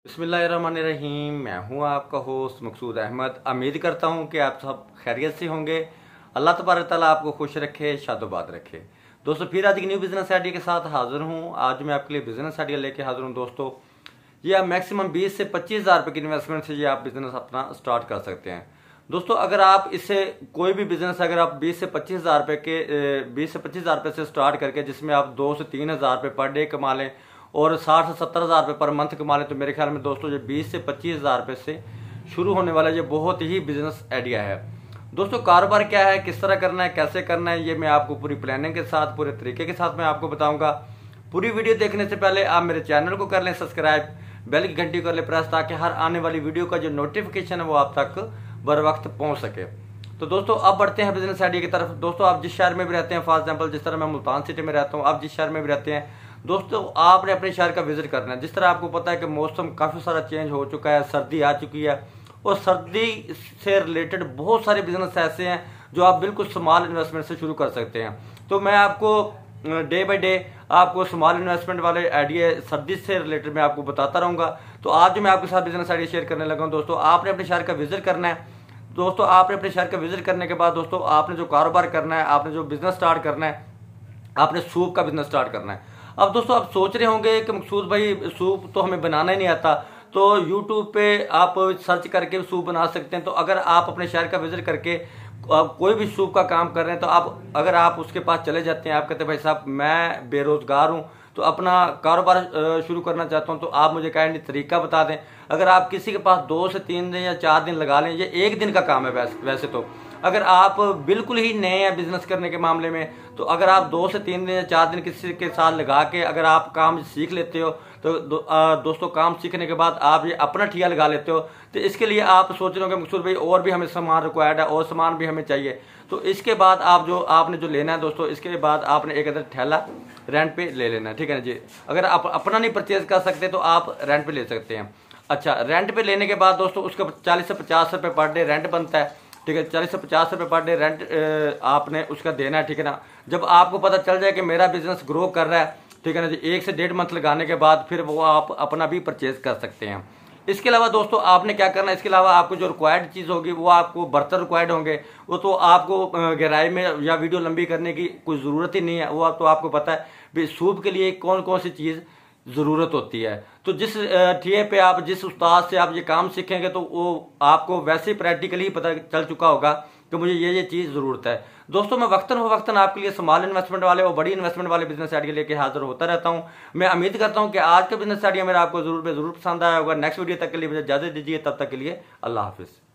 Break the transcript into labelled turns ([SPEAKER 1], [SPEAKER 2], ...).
[SPEAKER 1] बिस्मिल्लाहिर्रहमानिर्रहीम। मैं हूं आपका होस्ट मकसूद अहमद। उम्मीद करता हूं कि आप सब खैरियत से होंगे। अल्लाह तबारक ताला आपको खुश रखे, शादोबाद रखे। दोस्तों फिर आज एक न्यू बिजनेस आइडिया के साथ हाजिर हूं। आज मैं आपके लिए बिजनेस आइडिया लेके हाजिर हूं। दोस्तों ये आप मैक्सिमम 20 से 25 हज़ार रुपये की इन्वेस्टमेंट से ये आप बिजनेस अपना स्टार्ट कर सकते हैं। दोस्तों अगर आप इससे कोई भी बिजनेस अगर आप 20 से 25 हज़ार रुपये के 20 से 25 हज़ार रुपये से स्टार्ट करके जिसमें आप 2 से 3 हज़ार रुपये पर डे कमा लें और 60 से 70 हज़ार रुपये पर मंथ कमा लें, तो मेरे ख्याल में दोस्तों ये 20 से 25 हज़ार रुपये से शुरू होने वाला ये बहुत ही बिजनेस आइडिया है। दोस्तों कारोबार क्या है, किस तरह करना है, कैसे करना है, ये मैं आपको पूरी प्लानिंग के साथ पूरे तरीके के साथ मैं आपको बताऊंगा। पूरी वीडियो देखने से पहले आप मेरे चैनल को कर लें सब्सक्राइब, बेल की घंटी कर लें प्रेस, ताकि हर आने वाली वीडियो का जो नोटिफिकेशन है वो आप तक बर वक्त पहुंच सके। तो दोस्तों अब बढ़ते हैं बिजनेस आइडिया की तरफ। दोस्तों आप जिस शहर में भी रहते हैं, फॉर एग्जाम्पल जिस तरह मैं मुल्तान सिटी में रहता हूँ, आप जिस शहर में भी रहते हैं, दोस्तों आपने अपने शहर का विजिट करना है। जिस तरह आपको पता है कि मौसम काफ़ी सारा चेंज हो चुका है, सर्दी आ चुकी है और सर्दी से रिलेटेड बहुत सारे बिजनेस ऐसे हैं जो आप बिल्कुल स्मॉल इन्वेस्टमेंट से शुरू कर सकते हैं। तो मैं आपको डे बाय डे आपको स्मॉल इन्वेस्टमेंट वाले आइडिया सर्दी से रिलेटेड मैं आपको बताता रहूँगा। तो आज जो मैं आपके साथ बिजनेस आइडिया शेयर करने लगा हूँ, दोस्तों आपने अपने शहर का विजिट करना है। दोस्तों आपने अपने शहर का विजिट करने के बाद दोस्तों आपने जो कारोबार करना है, आपने जो बिजनेस स्टार्ट करना है, आपने सूप का बिजनेस स्टार्ट करना है। अब दोस्तों आप सोच रहे होंगे कि मकसूद भाई सूप तो हमें बनाना ही नहीं आता, तो यूट्यूब पे आप सर्च करके सूप बना सकते हैं। तो अगर आप अपने शहर का विजिट करके कोई भी सूप का काम कर रहे हैं, तो आप अगर आप उसके पास चले जाते हैं, आप कहते हैं भाई साहब मैं बेरोजगार हूँ तो अपना कारोबार शुरू करना चाहता हूँ, तो आप मुझे काइंडली तरीका बता दें। अगर आप किसी के पास 2 से 3 दिन या 4 दिन लगा लें, ये एक दिन का काम है वैसे तो। अगर आप बिल्कुल ही नए हैं बिजनेस करने के मामले में, तो अगर आप 2 से 3 दिन या 4 दिन किसी के साथ लगा के अगर आप काम सीख लेते हो, तो दोस्तों काम सीखने के बाद आप ये अपना ठिया लगा लेते हो। तो इसके लिए आप सोच रहे हो कि मकसूद भाई और भी हमें सामान रिक्वायर्ड है और सामान भी हमें चाहिए। तो इसके बाद आपने जो लेना है दोस्तों, इसके बाद आपने एक अदर ठेला रेंट पे ले लेना है, ठीक है ना जी। अगर आप अपना नहीं परचेज कर सकते तो आप रेंट पे ले सकते हैं। अच्छा, रेंट पे लेने के बाद दोस्तों उसका 40 से 50 रुपये पर डे रेंट बनता है, ठीक है। 40 से 50 रुपये पर डे रेंट आपने उसका देना है, ठीक है ना। जब आपको पता चल जाए कि मेरा बिजनेस ग्रो कर रहा है, ठीक है ना जी, 1 से 1.5 मंथ लगाने के बाद फिर वो आप अपना भी परचेज कर सकते हैं। इसके अलावा दोस्तों आपने क्या करना है, इसके अलावा आपको जो रिक्वायर्ड चीज़ होगी वो आपको बर्तन रिक्वायर्ड होंगे, वो तो आपको गहराई में या वीडियो लंबी करने की कोई ज़रूरत ही नहीं है। वो तो आपको पता है भी सूप के लिए कौन कौन सी चीज़ ज़रूरत होती है। तो जिस ठिए पे आप जिस उस्ताद से आप ये काम सीखेंगे, तो वो आपको वैसे ही प्रैक्टिकली ही पता चल चुका होगा कि मुझे ये चीज़ ज़रूरत है। दोस्तों मैं वक्तन आपके लिए स्मॉल इन्वेस्टमेंट वाले और बड़ी इन्वेस्टमेंट वाले बिजनेस आइडिया लेके हाजिर होता रहता हूँ। मैं उम्मीद करता हूँ कि आज का बिजनेस आइडिया मेरा आपको ज़रूर पसंद आया होगा। नेक्स्ट वीडियो तक के लिए मुझे इजाज़त दीजिए, तब तक के लिए अल्लाह हाफिज़।